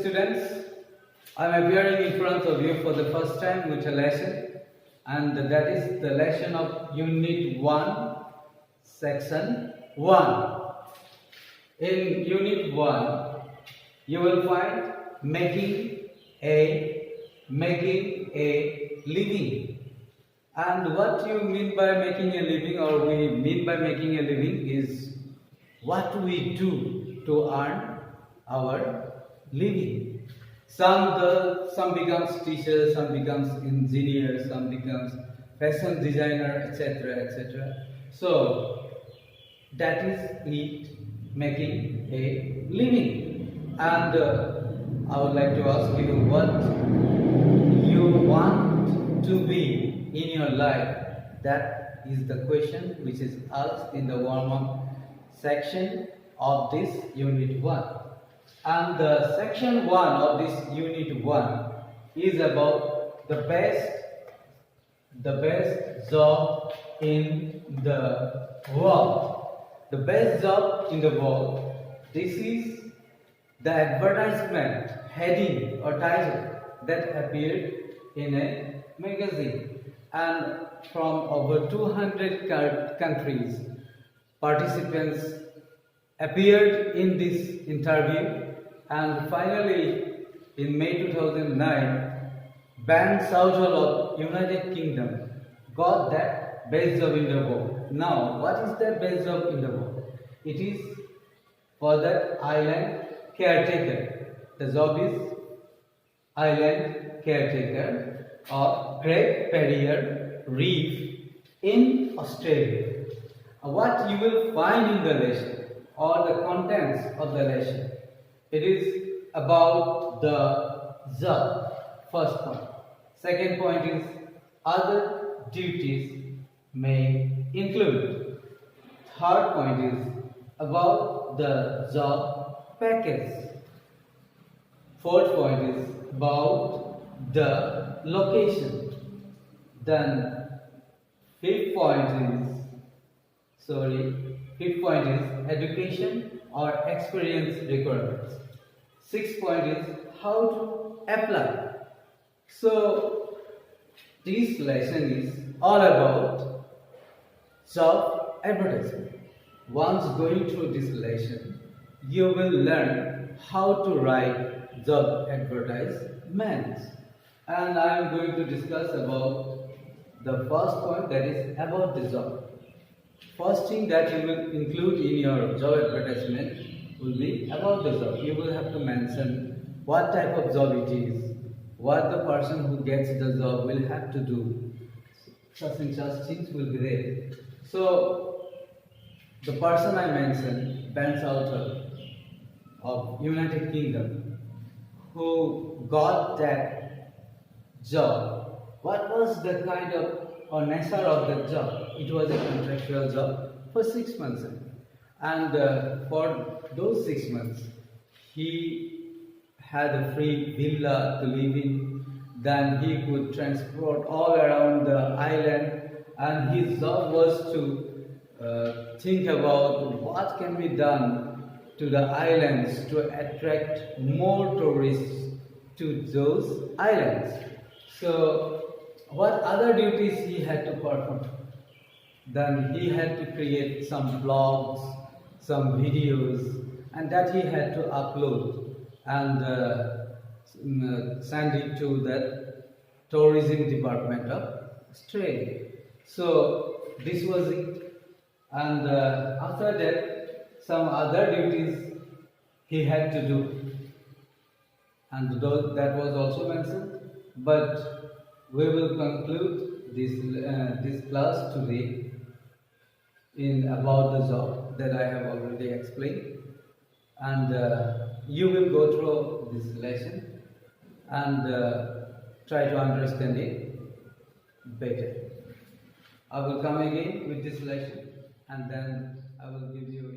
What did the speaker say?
students, I am appearing in front of you for the first time with a lesson, and that is the lesson of Unit 1, Section 1. In Unit 1, you will find making a living. And what you mean by making a living, or we mean by making a living, is what we do to earn our living. Some becomes teachers, some becomes engineers, some becomes fashion designer, etc., etc. So that is it, making a living. And I would like to ask you what you want to be in your life. That is the question which is asked in the warm-up section of this Unit 1. And the Section 1 of this Unit 1 is about the best job in the world. The best job in the world. This is the advertisement heading or title that appeared in a magazine, and from over 200 countries, participants appeared in this interview, and finally in May 2009, Band Southall of United Kingdom got that best job in the world. Now, what is that best job in the world? It is for that island caretaker. The job is island caretaker of Great Barrier Reef in Australia. What you will find in the lesson, or the contents of the lesson, it is about the job. First point. Second point is other duties may include. Third point is about the job package. Fourth point is about the location. Then fifth point is education or experience requirements. Sixth point is how to apply. So this lesson is all about job advertisement. Once going through this lesson, you will learn how to write job advertisements. And I am going to discuss about the first point, that is about the job. First thing that you will include in your job advertisement will be about the job. You will have to mention what type of job it is, what the person who gets the job will have to do. Such and such things will be there. So the person I mentioned, Ben Southall of United Kingdom, who got that job, what was the kind of or nature of the job? It was a contractual job for 6 months, and for those 6 months he had a free villa to live in. Then he could transport all around the island, and his job was to think about what can be done to the islands to attract more tourists to those islands. So what other duties he had to perform? Then he had to create some blogs, some videos, and that he had to upload and send it to the tourism department of Australia. So this was it. And after that, some other duties he had to do, and that was also mentioned. But we will conclude this class today in about the job that I have already explained, and you will go through this lesson and try to understand it better. I will come again with this lesson, and then I will give you